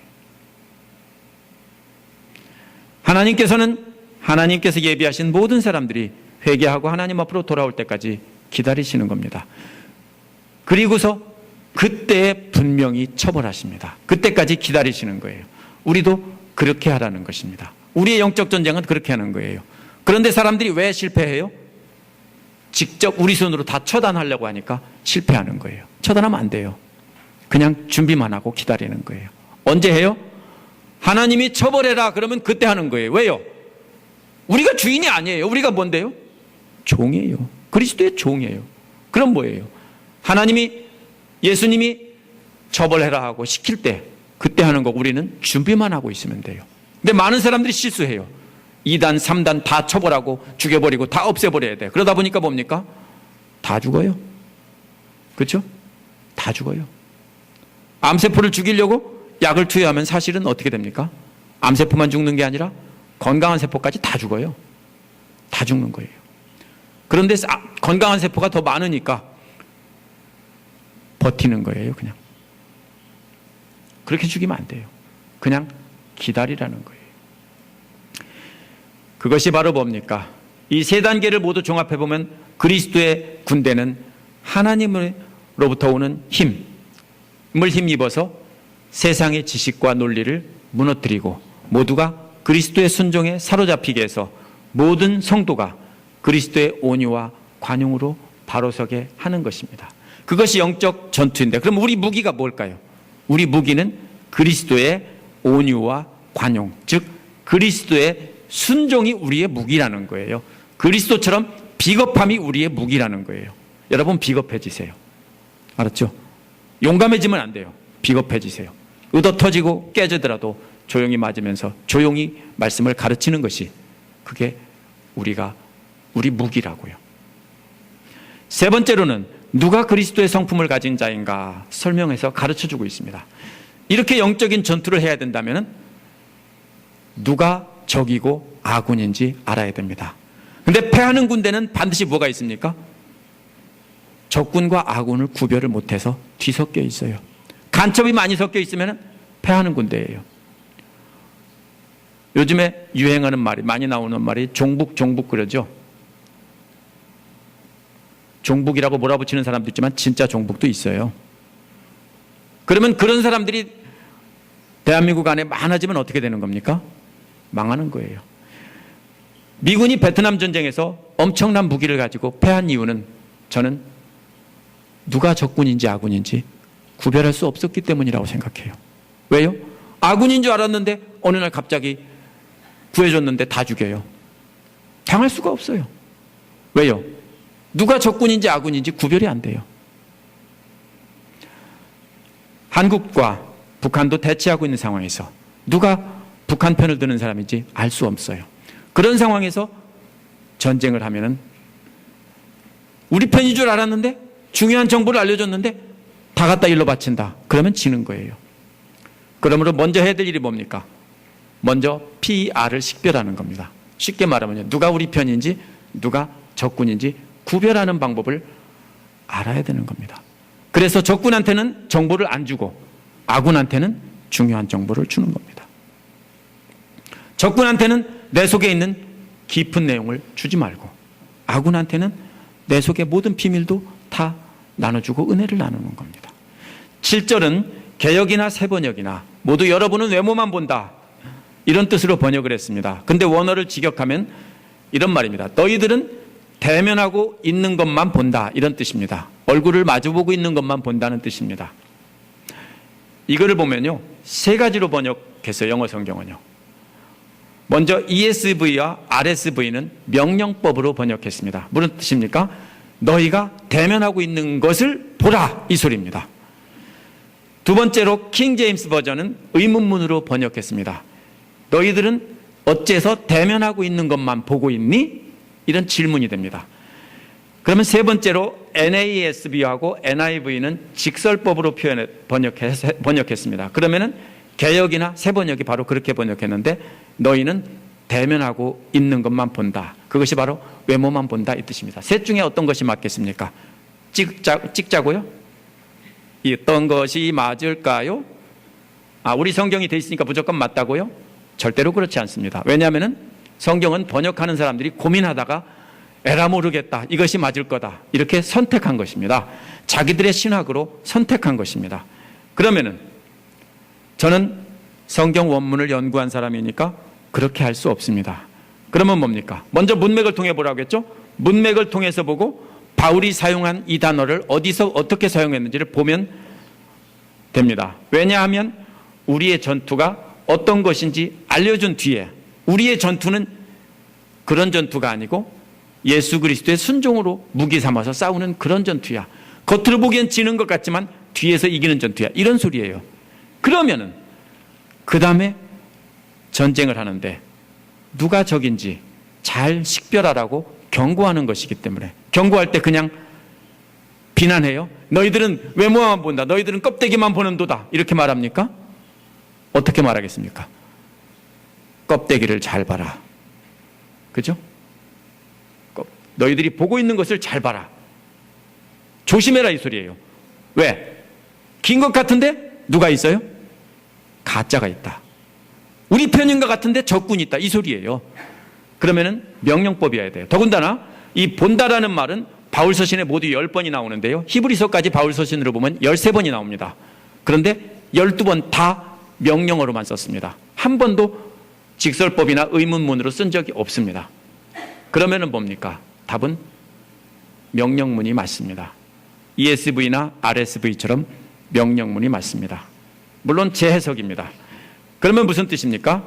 하나님께서 예비하신 모든 사람들이 회개하고 하나님 앞으로 돌아올 때까지 기다리시는 겁니다. 그리고서 그때 분명히 처벌하십니다. 그때까지 기다리시는 거예요. 우리도 그렇게 하라는 것입니다. 우리의 영적 전쟁은 그렇게 하는 거예요. 그런데 사람들이 왜 실패해요? 직접 우리 손으로 다 처단하려고 하니까 실패하는 거예요. 처단하면 안 돼요. 그냥 준비만 하고 기다리는 거예요. 언제 해요? 하나님이 처벌해라 그러면 그때 하는 거예요. 왜요? 우리가 주인이 아니에요. 우리가 뭔데요? 종이에요. 그리스도의 종이에요. 그럼 뭐예요? 예수님이 처벌해라 하고 시킬 때 그때 하는 거 우리는 준비만 하고 있으면 돼요. 근데 많은 사람들이 실수해요. 2단, 3단 다 처벌하고 죽여버리고 다 없애버려야 돼. 그러다 보니까 뭡니까? 다 죽어요. 그렇죠? 다 죽어요. 암세포를 죽이려고 약을 투여하면 사실은 어떻게 됩니까? 암세포만 죽는 게 아니라 건강한 세포까지 다 죽어요. 다 죽는 거예요. 그런데 건강한 세포가 더 많으니까 버티는 거예요. 그냥 그렇게 죽이면 안 돼요. 그냥 기다리라는 거예요. 그것이 바로 뭡니까? 이 세 단계를 모두 종합해보면 그리스도의 군대는 하나님으로부터 오는 힘을 힘입어서 세상의 지식과 논리를 무너뜨리고 모두가 그리스도의 순종에 사로잡히게 해서 모든 성도가 그리스도의 온유와 관용으로 바로서게 하는 것입니다. 그것이 영적 전투인데 그럼 우리 무기가 뭘까요? 우리 무기는 그리스도의 온유와 관용, 즉 그리스도의 순종이 우리의 무기라는 거예요. 그리스도처럼 비겁함이 우리의 무기라는 거예요. 여러분 비겁해지세요. 알았죠? 용감해지면 안 돼요. 비겁해지세요. 의도 터지고 깨지더라도 조용히 맞으면서 조용히 말씀을 가르치는 것이 그게 우리 무기라고요. 세 번째로는 누가 그리스도의 성품을 가진 자인가 설명해서 가르쳐주고 있습니다. 이렇게 영적인 전투를 해야 된다면 누가 적이고 아군인지 알아야 됩니다. 그런데 패하는 군대는 반드시 뭐가 있습니까? 적군과 아군을 구별을 못해서 뒤섞여 있어요. 간첩이 많이 섞여 있으면 패하는 군대예요. 요즘에 유행하는 말이 많이 나오는 말이 종북 그러죠. 종북이라고 몰아붙이는 사람도 있지만 진짜 종북도 있어요. 그러면 그런 사람들이 대한민국 안에 많아지면 어떻게 되는 겁니까? 망하는 거예요. 미군이 베트남 전쟁에서 엄청난 무기를 가지고 패한 이유는 저는 누가 적군인지 아군인지 구별할 수 없었기 때문이라고 생각해요. 왜요? 아군인 줄 알았는데 어느 날 갑자기 구해줬는데 다 죽여요. 당할 수가 없어요. 왜요? 누가 적군인지 아군인지 구별이 안 돼요. 한국과 북한도 대치하고 있는 상황에서 누가 북한 편을 드는 사람인지 알 수 없어요. 그런 상황에서 전쟁을 하면은 우리 편인 줄 알았는데 중요한 정보를 알려줬는데 다 갖다 일로 바친다. 그러면 지는 거예요. 그러므로 먼저 해야 될 일이 뭡니까? 먼저 PR을 식별하는 겁니다. 쉽게 말하면 누가 우리 편인지 누가 적군인지 구별하는 방법을 알아야 되는 겁니다. 그래서 적군한테는 정보를 안 주고 아군한테는 중요한 정보를 주는 겁니다. 적군한테는 내 속에 있는 깊은 내용을 주지 말고 아군한테는 내 속의 모든 비밀도 다 나눠주고 은혜를 나누는 겁니다. 7절은 개역이나 세번역이나 모두 여러분은 외모만 본다. 이런 뜻으로 번역을 했습니다. 근데 원어를 직역하면 이런 말입니다. 너희들은 대면하고 있는 것만 본다, 이런 뜻입니다. 얼굴을 마주보고 있는 것만 본다는 뜻입니다. 이거를 보면요, 세 가지로 번역했어요. 영어 성경은요. 먼저 ESV와 RSV는 명령법으로 번역했습니다. 무슨 뜻입니까? 너희가 대면하고 있는 것을 보라, 이 소리입니다. 두 번째로 킹 제임스 버전은 의문문으로 번역했습니다. 너희들은 어째서 대면하고 있는 것만 보고 있니? 이런 질문이 됩니다. 그러면 세 번째로 NASB하고 NIV는 직설법으로 번역했습니다. 그러면은 개역이나 새 번역이 바로 그렇게 번역했는데 너희는 대면하고 있는 것만 본다. 그것이 바로 외모만 본다, 이 뜻입니다. 셋 중에 어떤 것이 맞겠습니까? 찍자고요? 어떤 것이 맞을까요? 우리 성경이 돼 있으니까 무조건 맞다고요? 절대로 그렇지 않습니다. 왜냐하면 성경은 번역하는 사람들이 고민하다가 에라 모르겠다, 이것이 맞을 거다, 이렇게 선택한 것입니다. 자기들의 신학으로 선택한 것입니다. 그러면은 저는 성경 원문을 연구한 사람이니까 그렇게 할 수 없습니다. 그러면 뭡니까? 먼저 문맥을 통해 보라고 했죠? 문맥을 통해서 보고 바울이 사용한 이 단어를 어디서 어떻게 사용했는지를 보면 됩니다. 왜냐하면 우리의 전투가 어떤 것인지 알려준 뒤에, 우리의 전투는 그런 전투가 아니고 예수 그리스도의 순종으로 무기 삼아서 싸우는 그런 전투야. 겉으로 보기엔 지는 것 같지만 뒤에서 이기는 전투야, 이런 소리예요. 그러면은 그 다음에 전쟁을 하는데 누가 적인지 잘 식별하라고 경고하는 것이기 때문에, 경고할 때 그냥 비난해요? 너희들은 외모만 본다, 너희들은 껍데기만 보는도다, 이렇게 말합니까? 어떻게 말하겠습니까? 껍데기를 잘 봐라, 그죠? 너희들이 보고 있는 것을 잘 봐라, 조심해라, 이 소리예요. 왜? 긴 것 같은데 누가 있어요? 가짜가 있다. 우리 편인 것 같은데 적군이 있다, 이 소리예요. 그러면은 명령법이어야 돼요. 더군다나 이 본다라는 말은 바울 서신에 모두 10번이 나오는데요, 히브리서까지 바울 서신으로 보면 13번이 나옵니다. 그런데 12번 다 명령어로만 썼습니다. 한 번도 직설법이나 의문문으로 쓴 적이 없습니다. 그러면은 뭡니까? 답은 명령문이 맞습니다. ESV나 RSV처럼 명령문이 맞습니다. 물론 제 해석입니다. 그러면 무슨 뜻입니까?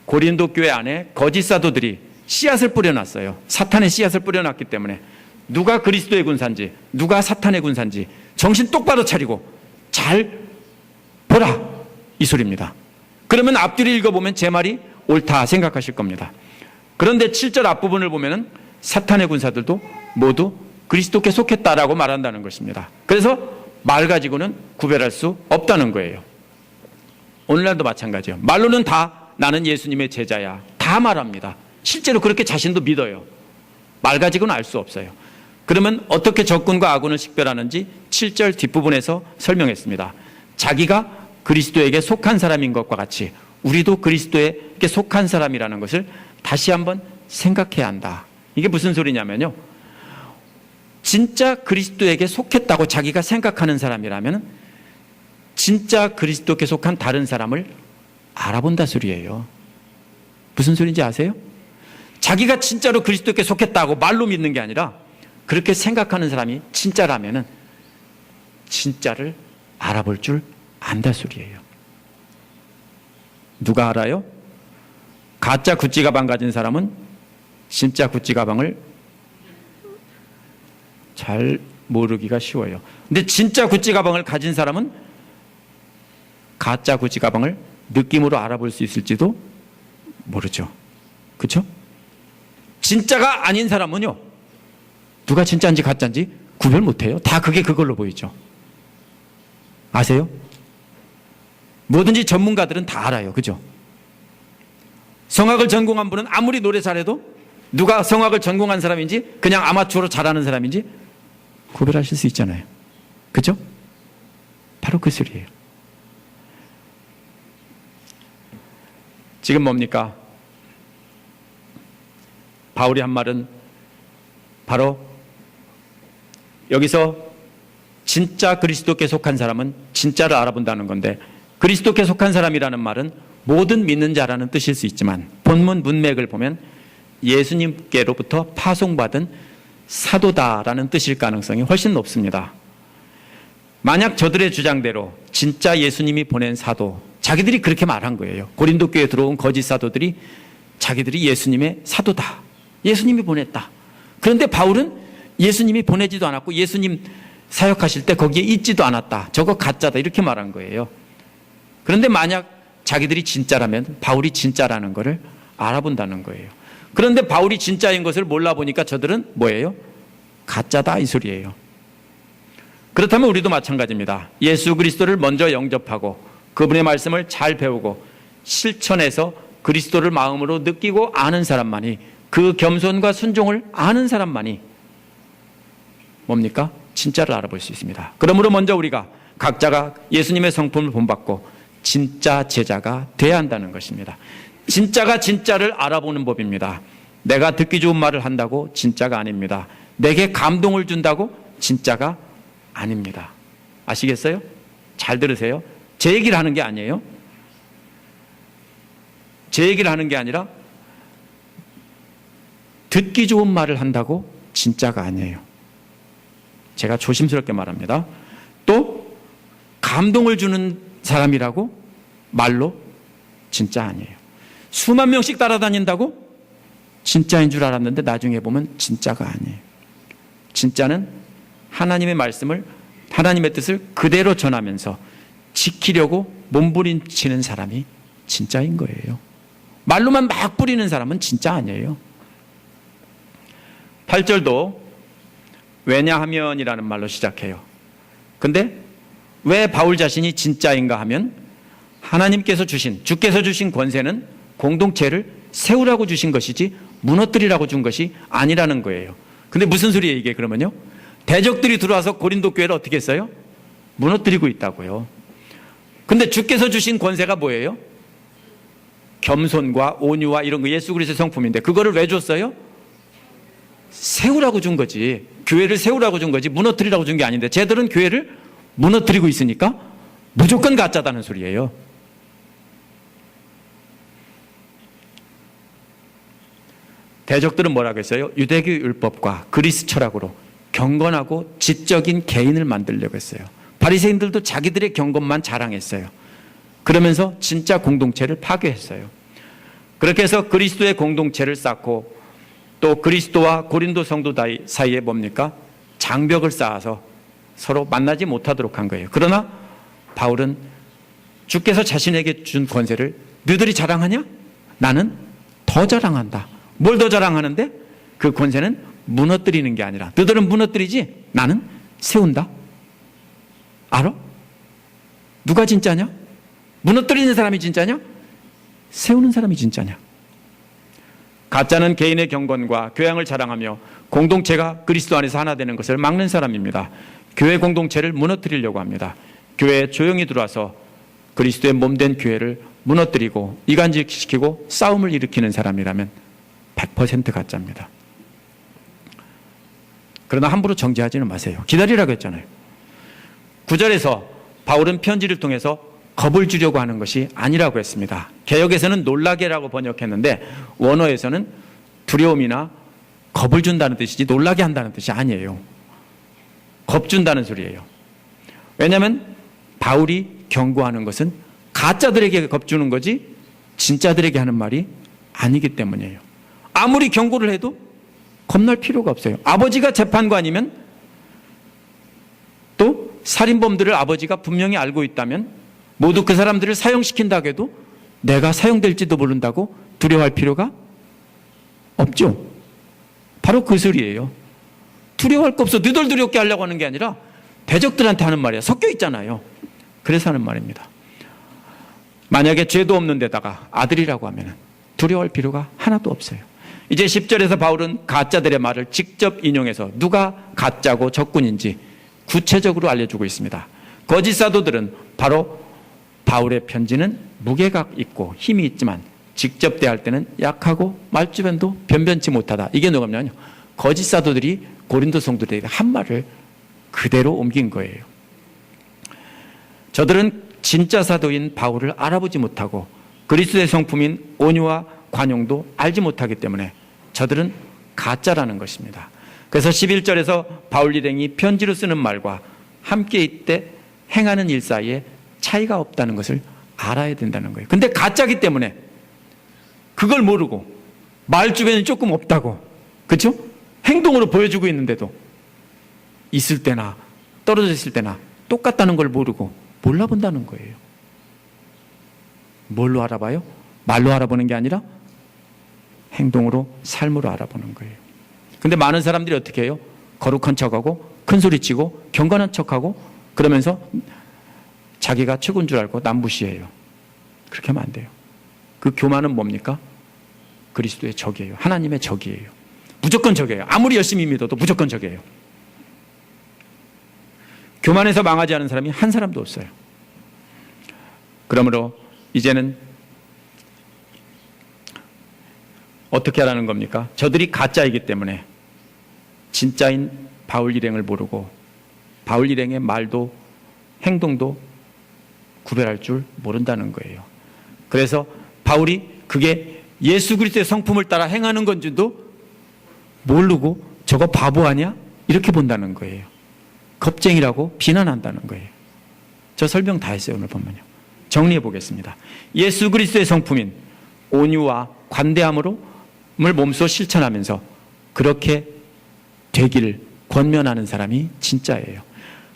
고린도 교회 안에 거짓 사도들이 씨앗을 뿌려놨어요. 사탄의 씨앗을 뿌려놨기 때문에 누가 그리스도의 군사인지 누가 사탄의 군사인지 정신 똑바로 차리고 잘 보라, 이 소리입니다. 그러면 앞뒤를 읽어보면 제 말이 옳다 생각하실 겁니다. 그런데 7절 앞부분을 보면은 사탄의 군사들도 모두 그리스도께 속했다라고 말한다는 것입니다. 그래서 말 가지고는 구별할 수 없다는 거예요. 오늘날도 마찬가지예요. 말로는 다 나는 예수님의 제자야, 다 말합니다. 실제로 그렇게 자신도 믿어요. 말 가지고는 알 수 없어요. 그러면 어떻게 적군과 아군을 식별하는지 7절 뒷부분에서 설명했습니다. 자기가 그리스도에게 속한 사람인 것과 같이 우리도 그리스도에게 속한 사람이라는 것을 다시 한번 생각해야 한다. 이게 무슨 소리냐면요, 진짜 그리스도에게 속했다고 자기가 생각하는 사람이라면 진짜 그리스도께 속한 다른 사람을 알아본다 소리예요. 무슨 소리인지 아세요? 자기가 진짜로 그리스도께 속했다고 말로 믿는 게 아니라 그렇게 생각하는 사람이 진짜라면은 진짜를 알아볼 줄 안다 소리예요. 누가 알아요? 가짜 구찌 가방 가진 사람은 진짜 구찌 가방을 잘 모르기가 쉬워요. 근데 진짜 구찌 가방을 가진 사람은 가짜 구찌 가방을 느낌으로 알아볼 수 있을지도 모르죠. 그렇죠? 진짜가 아닌 사람은요, 누가 진짜인지 가짜인지 구별 못해요. 다 그게 그걸로 보이죠. 아세요? 뭐든지 전문가들은 다 알아요. 그죠? 성악을 전공한 분은 아무리 노래 잘해도 누가 성악을 전공한 사람인지 그냥 아마추어로 잘하는 사람인지 구별하실 수 있잖아요. 그죠? 바로 그 소리예요. 지금 뭡니까? 바울이 한 말은 바로 여기서 진짜 그리스도께 속한 사람은 진짜를 알아본다는 건데, 그리스도께 속한 사람이라는 말은 모든 믿는 자라는 뜻일 수 있지만 본문 문맥을 보면 예수님께로부터 파송받은 사도다라는 뜻일 가능성이 훨씬 높습니다. 만약 저들의 주장대로 진짜 예수님이 보낸 사도, 자기들이 그렇게 말한 거예요. 고린도 교회에 들어온 거짓 사도들이 자기들이 예수님의 사도다, 예수님이 보냈다. 그런데 바울은 예수님이 보내지도 않았고 예수님 사역하실 때 거기에 있지도 않았다, 저거 가짜다, 이렇게 말한 거예요. 그런데 만약 자기들이 진짜라면 바울이 진짜라는 것을 알아본다는 거예요. 그런데 바울이 진짜인 것을 몰라보니까 저들은 뭐예요? 가짜다, 이 소리예요. 그렇다면 우리도 마찬가지입니다. 예수 그리스도를 먼저 영접하고 그분의 말씀을 잘 배우고 실천해서 그리스도를 마음으로 느끼고 아는 사람만이, 그 겸손과 순종을 아는 사람만이 뭡니까? 진짜를 알아볼 수 있습니다. 그러므로 먼저 우리가 각자가 예수님의 성품을 본받고 진짜 제자가 돼야 한다는 것입니다. 진짜가 진짜를 알아보는 법입니다. 내가 듣기 좋은 말을 한다고 진짜가 아닙니다. 내게 감동을 준다고 진짜가 아닙니다. 아시겠어요? 잘 들으세요. 제 얘기를 하는 게 아니에요. 제 얘기를 하는 게 아니라 듣기 좋은 말을 한다고 진짜가 아니에요. 제가 조심스럽게 말합니다. 또 감동을 주는 사람이라고 말로 진짜 아니에요. 수만 명씩 따라다닌다고 진짜인 줄 알았는데 나중에 보면 진짜가 아니에요. 진짜는 하나님의 말씀을, 하나님의 뜻을 그대로 전하면서 지키려고 몸부림치는 사람이 진짜인 거예요. 말로만 막 뿌리는 사람은 진짜 아니에요. 8절도 왜냐하면이라는 말로 시작해요. 근데 왜 바울 자신이 진짜인가 하면 하나님께서 주신, 주께서 주신 권세는 공동체를 세우라고 주신 것이지 무너뜨리라고 준 것이 아니라는 거예요. 근데 무슨 소리예요 이게? 그러면요, 대적들이 들어와서 고린도 교회를 어떻게 했어요? 무너뜨리고 있다고요. 근데 주께서 주신 권세가 뭐예요? 겸손과 온유와 이런 거, 예수 그리스도의 성품인데 그거를 왜 줬어요? 세우라고 준 거지. 교회를 세우라고 준 거지 무너뜨리라고 준 게 아닌데 쟤들은 교회를 무너뜨리고 있으니까 무조건 가짜다는 소리예요. 대적들은 뭐라고 했어요? 유대교 율법과 그리스 철학으로 경건하고 지적인 개인을 만들려고 했어요. 바리새인들도 자기들의 경건만 자랑했어요. 그러면서 진짜 공동체를 파괴했어요. 그렇게 해서 그리스도의 공동체를 쌓고 또 그리스도와 고린도 성도 사이에 뭡니까? 장벽을 쌓아서 서로 만나지 못하도록 한 거예요. 그러나 바울은 주께서 자신에게 준 권세를 너희들이 자랑하냐? 나는 더 자랑한다. 뭘 더 자랑하는데? 그 권세는 무너뜨리는 게 아니라, 너희들은 무너뜨리지 나는 세운다. 알아? 누가 진짜냐? 무너뜨리는 사람이 진짜냐? 세우는 사람이 진짜냐? 가짜는 개인의 경건과 교양을 자랑하며 공동체가 그리스도 안에서 하나 되는 것을 막는 사람입니다. 교회 공동체를 무너뜨리려고 합니다. 교회에 조용히 들어와서 그리스도의 몸된 교회를 무너뜨리고 이간질시키고 싸움을 일으키는 사람이라면 100% 가짜입니다. 그러나 함부로 정죄하지는 마세요. 기다리라고 했잖아요. 9절에서 바울은 편지를 통해서 겁을 주려고 하는 것이 아니라고 했습니다. 개역에서는 놀라게라고 번역했는데 원어에서는 두려움이나 겁을 준다는 뜻이지 놀라게 한다는 뜻이 아니에요. 겁 준다는 소리예요. 왜냐하면 바울이 경고하는 것은 가짜들에게 겁 주는 거지 진짜들에게 하는 말이 아니기 때문이에요. 아무리 경고를 해도 겁날 필요가 없어요. 아버지가 재판관이면, 또 살인범들을 아버지가 분명히 알고 있다면 모두 그 사람들을 사형시킨다고 해도 내가 사형될지도 모른다고 두려워할 필요가 없죠. 바로 그 소리예요. 두려워할 거 없어. 너희들 두렵게 하려고 하는 게 아니라 대적들한테 하는 말이야. 섞여 있잖아요. 그래서 하는 말입니다. 만약에 죄도 없는 데다가 아들이라고 하면 두려워할 필요가 하나도 없어요. 이제 10절에서 바울은 가짜들의 말을 직접 인용해서 누가 가짜고 적군인지 구체적으로 알려주고 있습니다. 거짓 사도들은 바로 바울의 편지는 무게가 있고 힘이 있지만 직접 대할 때는 약하고 말주변도 변변치 못하다. 이게 뭐냐면요, 거짓 사도들이 고린도 성도들에게 한 말을 그대로 옮긴 거예요. 저들은 진짜 사도인 바울을 알아보지 못하고 그리스도의 성품인 온유와 관용도 알지 못하기 때문에 저들은 가짜라는 것입니다. 그래서 11절에서 바울 일행이 편지로 쓰는 말과 함께 있되 행하는 일 사이에 차이가 없다는 것을 알아야 된다는 거예요. 근데 가짜기 때문에 그걸 모르고 말 주변이 조금 없다고, 그렇죠? 행동으로 보여주고 있는데도 있을 때나 떨어져 있을 때나 똑같다는 걸 모르고 몰라본다는 거예요. 뭘로 알아봐요? 말로 알아보는 게 아니라 행동으로, 삶으로 알아보는 거예요. 근데 많은 사람들이 어떻게 해요? 거룩한 척하고 큰 소리치고 경건한 척하고 그러면서 자기가 최고인 줄 알고 남 무시해요. 그렇게 하면 안 돼요. 그 교만은 뭡니까? 그리스도의 적이에요. 하나님의 적이에요. 무조건 적이에요. 아무리 열심히 믿어도 무조건 적이에요. 교만해서 망하지 않은 사람이 한 사람도 없어요. 그러므로 이제는 어떻게 하라는 겁니까? 저들이 가짜이기 때문에 진짜인 바울 일행을 모르고 바울 일행의 말도 행동도 구별할 줄 모른다는 거예요. 그래서 바울이 그게 예수 그리스도의 성품을 따라 행하는 건지도 모르고 저거 바보 아니야? 이렇게 본다는 거예요. 겁쟁이라고 비난한다는 거예요. 저 설명 다 했어요. 오늘 보면요. 정리해 보겠습니다. 예수 그리스도의 성품인 온유와 관대함으로 을 몸소 실천하면서 그렇게 되기를 권면하는 사람이 진짜예요.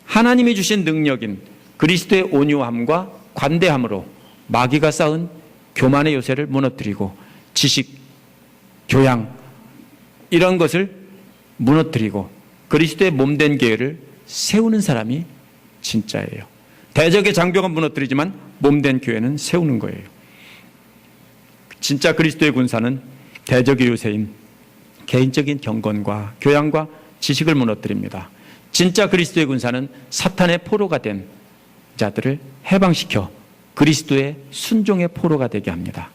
하나님이 주신 능력인 그리스도의 온유함과 관대함으로 마귀가 쌓은 교만의 요새를 무너뜨리고 지식, 교양 이런 것을 무너뜨리고 그리스도의 몸된 교회를 세우는 사람이 진짜예요. 대적의 장벽은 무너뜨리지만 몸된 교회는 세우는 거예요. 진짜 그리스도의 군사는 대적의 요새인 개인적인 경건과 교양과 지식을 무너뜨립니다. 진짜 그리스도의 군사는 사탄의 포로가 된 자들을 해방시켜 그리스도의 순종의 포로가 되게 합니다.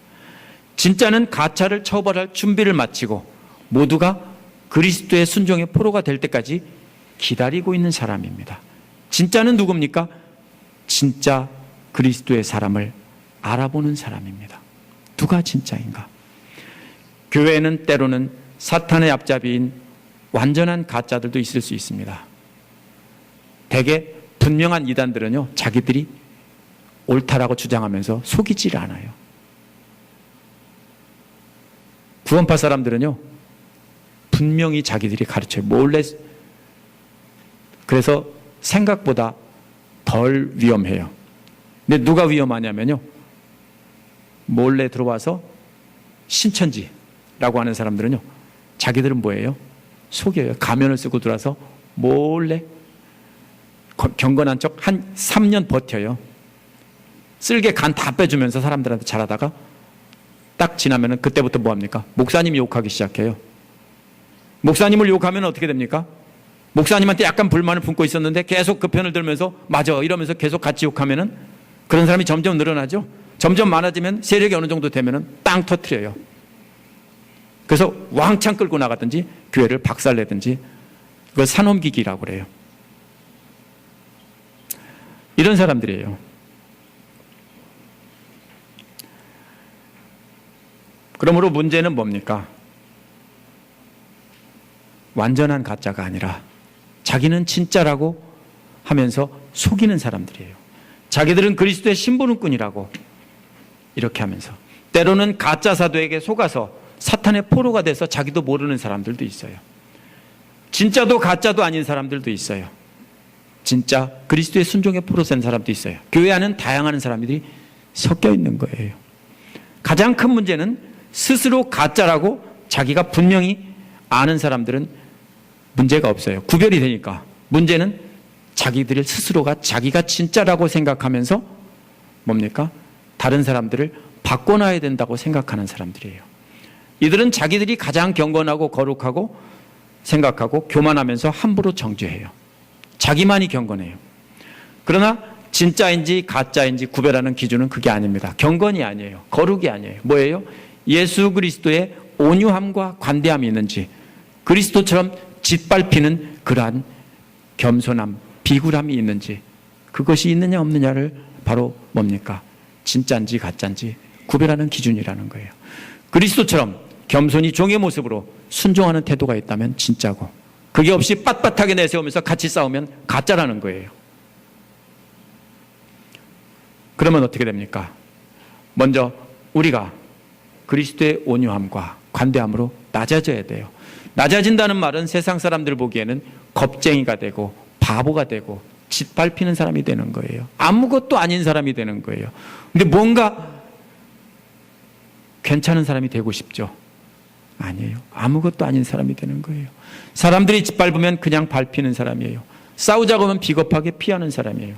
진짜는 가짜를 처벌할 준비를 마치고 모두가 그리스도의 순종의 포로가 될 때까지 기다리고 있는 사람입니다. 진짜는 누굽니까? 진짜 그리스도의 사람을 알아보는 사람입니다. 누가 진짜인가? 교회에는 때로는 사탄의 앞잡이인 완전한 가짜들도 있을 수 있습니다. 대개 분명한 이단들은요, 자기들이 옳다라고 주장하면서 속이질 않아요. 구원파 사람들은요, 분명히 자기들이 가르쳐요. 몰래. 그래서 생각보다 덜 위험해요. 근데 누가 위험하냐면요, 몰래 들어와서 신천지라고 하는 사람들은요, 자기들은 뭐예요? 속여요. 가면을 쓰고 들어와서 몰래 경건한 척 한 3년 버텨요. 쓸개 간 다 빼주면서 사람들한테 잘하다가 딱 지나면은 그때부터 뭐합니까? 목사님 욕하기 시작해요. 목사님을 욕하면 어떻게 됩니까? 목사님한테 약간 불만을 품고 있었는데 계속 그 편을 들면서 맞아 이러면서 계속 같이 욕하면은 그런 사람이 점점 늘어나죠. 점점 많아지면 세력이 어느 정도 되면은 땅 터트려요. 그래서 왕창 끌고 나가든지 교회를 박살내든지 그걸 산옮기기라고 그래요. 이런 사람들이에요. 그러므로 문제는 뭡니까? 완전한 가짜가 아니라 자기는 진짜라고 하면서 속이는 사람들이에요. 자기들은 그리스도의 심부름꾼이라고 이렇게 하면서 때로는 가짜 사도에게 속아서 사탄의 포로가 돼서 자기도 모르는 사람들도 있어요. 진짜도 가짜도 아닌 사람들도 있어요. 진짜 그리스도의 순종의 포로 된 사람도 있어요. 교회 안은 다양한 사람들이 섞여 있는 거예요. 가장 큰 문제는 스스로 가짜라고 자기가 분명히 아는 사람들은 문제가 없어요. 구별이 되니까. 문제는 자기들 스스로가 자기가 진짜라고 생각하면서 뭡니까? 다른 사람들을 바꿔놔야 된다고 생각하는 사람들이에요. 이들은 자기들이 가장 경건하고 거룩하고 생각하고 교만하면서 함부로 정죄해요. 자기만이 경건해요. 그러나 진짜인지 가짜인지 구별하는 기준은 그게 아닙니다. 경건이 아니에요. 거룩이 아니에요. 뭐예요? 예수 그리스도의 온유함과 관대함이 있는지 그리스도처럼 짓밟히는 그러한 겸손함, 비굴함이 있는지 그것이 있느냐 없느냐를 바로 뭡니까? 진짜인지 가짜인지 구별하는 기준이라는 거예요. 그리스도처럼 겸손히 종의 모습으로 순종하는 태도가 있다면 진짜고, 그게 없이 빳빳하게 내세우면서 같이 싸우면 가짜라는 거예요. 그러면 어떻게 됩니까? 먼저 우리가 그리스도의 온유함과 관대함으로 낮아져야 돼요. 낮아진다는 말은 세상 사람들 보기에는 겁쟁이가 되고 바보가 되고 짓밟히는 사람이 되는 거예요. 아무것도 아닌 사람이 되는 거예요. 근데 뭔가 괜찮은 사람이 되고 싶죠? 아니에요. 아무것도 아닌 사람이 되는 거예요. 사람들이 짓밟으면 그냥 밟히는 사람이에요. 싸우자고 하면 비겁하게 피하는 사람이에요.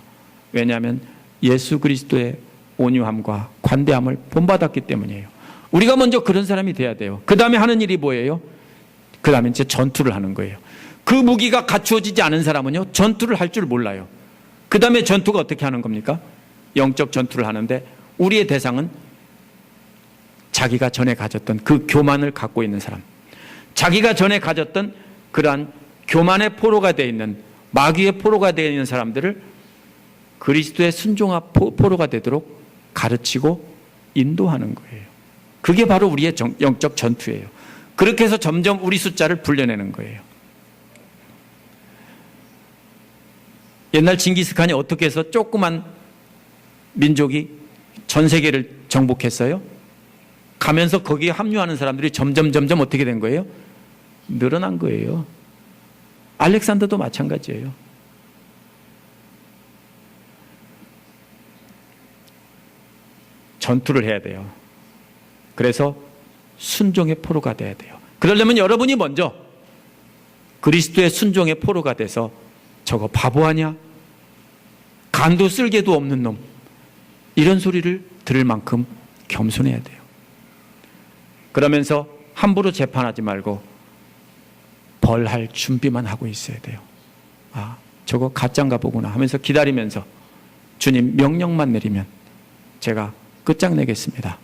왜냐하면 예수 그리스도의 온유함과 관대함을 본받았기 때문이에요. 우리가 먼저 그런 사람이 돼야 돼요. 그 다음에 하는 일이 뭐예요? 그 다음에 이제 전투를 하는 거예요. 그 무기가 갖추어지지 않은 사람은요, 전투를 할 줄 몰라요. 그 다음에 전투가 어떻게 하는 겁니까? 영적 전투를 하는데, 우리의 대상은 자기가 전에 가졌던 그 교만을 갖고 있는 사람, 자기가 전에 가졌던 그러한 교만의 포로가 되어 있는, 마귀의 포로가 되어 있는 사람들을 그리스도의 순종한 포로가 되도록 가르치고 인도하는 거예요. 그게 바로 우리의 영적 전투예요. 그렇게 해서 점점 우리 숫자를 불려내는 거예요. 옛날 징기스칸이 어떻게 해서 조그만 민족이 전 세계를 정복했어요? 가면서 거기에 합류하는 사람들이 점점 어떻게 된 거예요? 늘어난 거예요. 알렉산더도 마찬가지예요. 전투를 해야 돼요. 그래서 순종의 포로가 돼야 돼요. 그러려면 여러분이 먼저 그리스도의 순종의 포로가 돼서, 저거 바보 아니야? 간도 쓸개도 없는 놈, 이런 소리를 들을 만큼 겸손해야 돼요. 그러면서 함부로 재판하지 말고 벌할 준비만 하고 있어야 돼요. 아, 저거 가짜인가 보구나 하면서 기다리면서 주님 명령만 내리면 제가 끝장내겠습니다,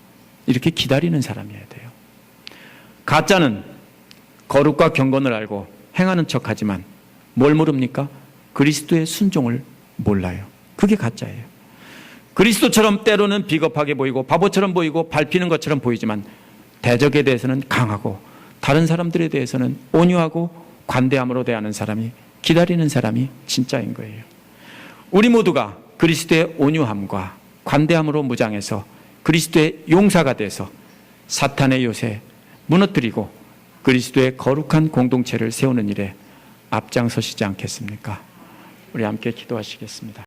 이렇게 기다리는 사람이어야 돼요. 가짜는 거룩과 경건을 알고 행하는 척하지만 뭘 모릅니까? 그리스도의 순종을 몰라요. 그게 가짜예요. 그리스도처럼 때로는 비겁하게 보이고 바보처럼 보이고 밟히는 것처럼 보이지만 대적에 대해서는 강하고 다른 사람들에 대해서는 온유하고 관대함으로 대하는 사람이, 기다리는 사람이 진짜인 거예요. 우리 모두가 그리스도의 온유함과 관대함으로 무장해서 그리스도의 용사가 돼서 사탄의 요새 무너뜨리고 그리스도의 거룩한 공동체를 세우는 일에 앞장서시지 않겠습니까? 우리 함께 기도하시겠습니다.